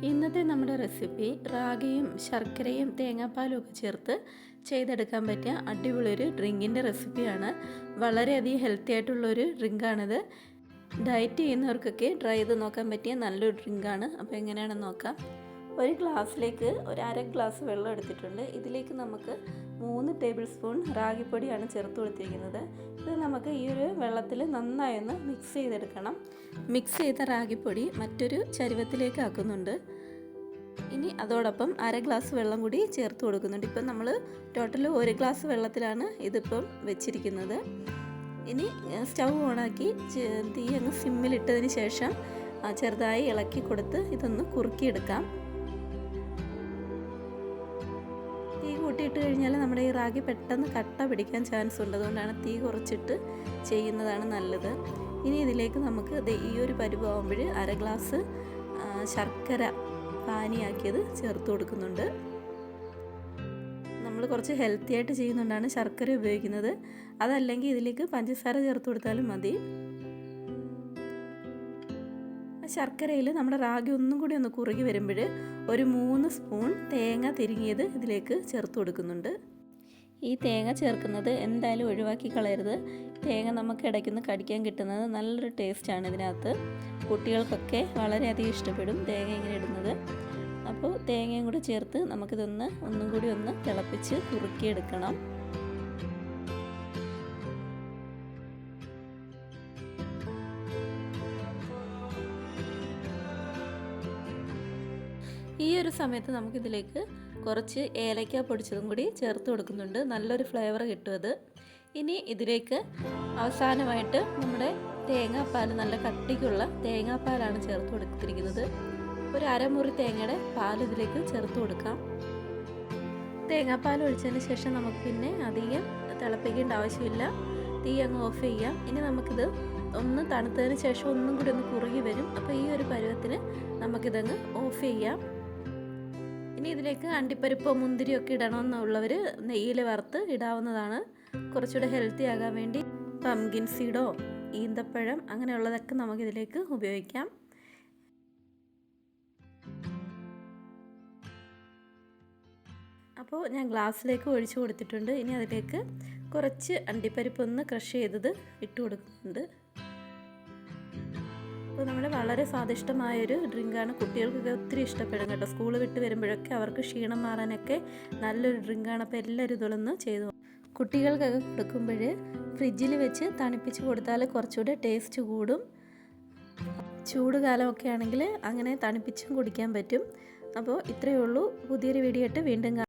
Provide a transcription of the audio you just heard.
ഇന്നത്തെ നമ്മുടെ റെസിപ്പി റാഗിയും ശർക്കരയും തേങ്ങാപ്പാലും ഒക്കെ ചേർത്ത് ചെയ്തെടുക്കാൻ പറ്റിയ അടിപൊളി ഒരു ഡ്രിങ്കിൻ്റെ റെസിപ്പിയാണ്. വളരെയധികം ഹെൽത്തി ആയിട്ടുള്ളൊരു ഡ്രിങ്കാണിത്. ഡയറ്റ് ചെയ്യുന്നവർക്കൊക്കെ ട്രൈ ചെയ്ത് നോക്കാൻ പറ്റിയ നല്ലൊരു ഡ്രിങ്കാണ്. അപ്പോൾ എങ്ങനെയാണെന്ന് നോക്കാം. ഒരു ഗ്ലാസ്സിലേക്ക് ഒരു അര ഗ്ലാസ് വെള്ളം എടുത്തിട്ടുണ്ട്. ഇതിലേക്ക് നമുക്ക് 3 ടേബിൾ സ്പൂൺ റാഗിപ്പൊടിയാണ് ചേർത്ത് കൊടുത്തിരിക്കുന്നത്. ഇത് നമുക്ക് ഈ ഒരു വെള്ളത്തിൽ നന്നായി ഒന്ന് മിക്സ് ചെയ്തെടുക്കണം. മിക്സ് ചെയ്ത റാഗിപ്പൊടി മറ്റൊരു ചരുവത്തിലേക്ക് ആക്കുന്നുണ്ട്. ഇനി അതോടൊപ്പം അര ഗ്ലാസ് വെള്ളം കൂടി ചേർത്ത് കൊടുക്കുന്നുണ്ട്. ഇപ്പം നമ്മൾ ടോട്ടൽ 1 ഗ്ലാസ് വെള്ളത്തിലാണ് ഇതിപ്പം വെച്ചിരിക്കുന്നത്. ഇനി സ്റ്റൗ ഓണാക്കി തീ അങ്ങ് സിമ്മിലിട്ടതിന് ശേഷം ചെറുതായി ഇളക്കി കൊടുത്ത് ഇതൊന്ന് കുറുക്കിയെടുക്കാം. തീ കൂട്ടിയിട്ട് കഴിഞ്ഞാൽ നമ്മുടെ ഈ റാഗി പെട്ടെന്ന് കട്ട പിടിക്കാൻ ചാൻസ് ഉണ്ട്. അതുകൊണ്ടാണ് തീ കുറച്ചിട്ട് ചെയ്യുന്നതാണ് നല്ലത്. ഇനി ഇതിലേക്ക് നമുക്ക് ഈ ഒരു പരുവാകുമ്പോൾ അര ഗ്ലാസ് ശർക്കര പാനിയാക്കിയത് ചേർത്ത് കൊടുക്കുന്നുണ്ട്. നമ്മൾ കുറച്ച് ഹെൽത്തി ആയിട്ട് ചെയ്യുന്നതുകൊണ്ടാണ് ശർക്കര ഉപയോഗിക്കുന്നത്. അതല്ലെങ്കിൽ ഇതിലേക്ക് പഞ്ചസാര ചേർത്ത് കൊടുത്താലും മതി. ശർക്കരയിൽ നമ്മുടെ റാഗി ഒന്നും കൂടി ഒന്ന് കുറുകി വരുമ്പോൾ ഒരു 3 സ്പൂൺ തേങ്ങ തിരുങ്ങിയത് ഇതിലേക്ക് ചേർത്ത് കൊടുക്കുന്നുണ്ട്. ഈ തേങ്ങ ചേർക്കുന്നത് എന്തായാലും ഒഴിവാക്കി കളയരുത്. തേങ്ങ നമുക്ക് ഇടയ്ക്കൊന്ന് കടിക്കാൻ കിട്ടുന്നത് നല്ലൊരു ടേസ്റ്റാണ് ഇതിനകത്ത്. കുട്ടികൾക്കൊക്കെ വളരെയധികം ഇഷ്ടപ്പെടും തേങ്ങ ഇങ്ങനെ ഇടുന്നത്. അപ്പോൾ തേങ്ങയും കൂടി ചേർത്ത് ഒന്നും കൂടി ഒന്ന് തിളപ്പിച്ച് കുറുക്കിയെടുക്കണം. ഈ ഒരു സമയത്ത് നമുക്കിതിലേക്ക് കുറച്ച് ഏലക്ക പൊടിച്ചതും കൂടി ചേർത്ത് കൊടുക്കുന്നുണ്ട്. നല്ലൊരു ഫ്ലേവർ കിട്ടും അത്. ഇനി ഇതിലേക്ക് അവസാനമായിട്ട് നമ്മുടെ തേങ്ങാപ്പാൽ, നല്ല കട്ടിക്കുള്ള തേങ്ങാപ്പാലാണ് ചേർത്ത് കൊടുത്തിരിക്കുന്നത്. ഒരു അരമുറി തേങ്ങയുടെ പാൽ ഇതിലേക്ക് ചേർത്ത് കൊടുക്കാം. തേങ്ങാപ്പാൽ ഒഴിച്ചതിന് ശേഷം നമുക്ക് പിന്നെ അധികം തിളപ്പിക്കേണ്ട ആവശ്യമില്ല. തീ അങ്ങ് ഓഫ് ചെയ്യാം. ഇനി നമുക്കിത് ഒന്ന് തണുത്തതിന് ശേഷം ഒന്നും കൂടി ഒന്ന് കുറുകി വരും. അപ്പോൾ ഈ ഒരു പരുവത്തിന് നമുക്കിതങ്ങ് ഓഫ് ചെയ്യാം. ഇനി ഇതിലേക്ക് അണ്ടിപ്പരിപ്പോ മുന്തിരിയോ ഒക്കെ ഇടണമെന്നുള്ളവർ നെയ്യിൽ വറുത്ത് ഇടാവുന്നതാണ്. കുറച്ചുകൂടെ ഹെൽത്തി ആകാൻ വേണ്ടി പംകിൻ സീഡോ ഈന്തപ്പഴം അങ്ങനെയുള്ളതൊക്കെ നമുക്കിതിലേക്ക് ഉപയോഗിക്കാം. അപ്പോൾ ഞാൻ ഗ്ലാസ്സിലേക്ക് ഒഴിച്ചു കൊടുത്തിട്ടുണ്ട്. ഇനി അതിലേക്ക് കുറച്ച് അണ്ടിപ്പരിപ്പ് ഒന്ന് ക്രഷ് ചെയ്തത് ഇട്ട് കൊടുക്കുന്നുണ്ട്. അപ്പോൾ നമ്മുടെ വളരെ സ്വാദിഷ്ടമായൊരു ഡ്രിങ്കാണ്. കുട്ടികൾക്കൊക്കെ ഒത്തിരി ഇഷ്ടപ്പെടും കേട്ടോ. സ്കൂൾ വിട്ട് വരുമ്പോഴൊക്കെ അവർക്ക് ക്ഷീണം മാറാനൊക്കെ നല്ലൊരു ഡ്രിങ്കാണ്. അപ്പോൾ എല്ലാവരും ഇതൊന്ന് ചെയ്തു. കുട്ടികൾക്കൊക്കെ കൊടുക്കുമ്പോൾ ഫ്രിഡ്ജിൽ വെച്ച് തണുപ്പിച്ച് കൊടുത്താൽ കുറച്ചുകൂടെ ടേസ്റ്റ് കൂടും. ചൂട് കാലമൊക്കെ ആണെങ്കിൽ അങ്ങനെ തണുപ്പിച്ചും കുടിക്കാൻ പറ്റും. അപ്പോൾ ഇത്രയേ ഉള്ളൂ. പുതിയൊരു വീഡിയോ ആയിട്ട് വീണ്ടും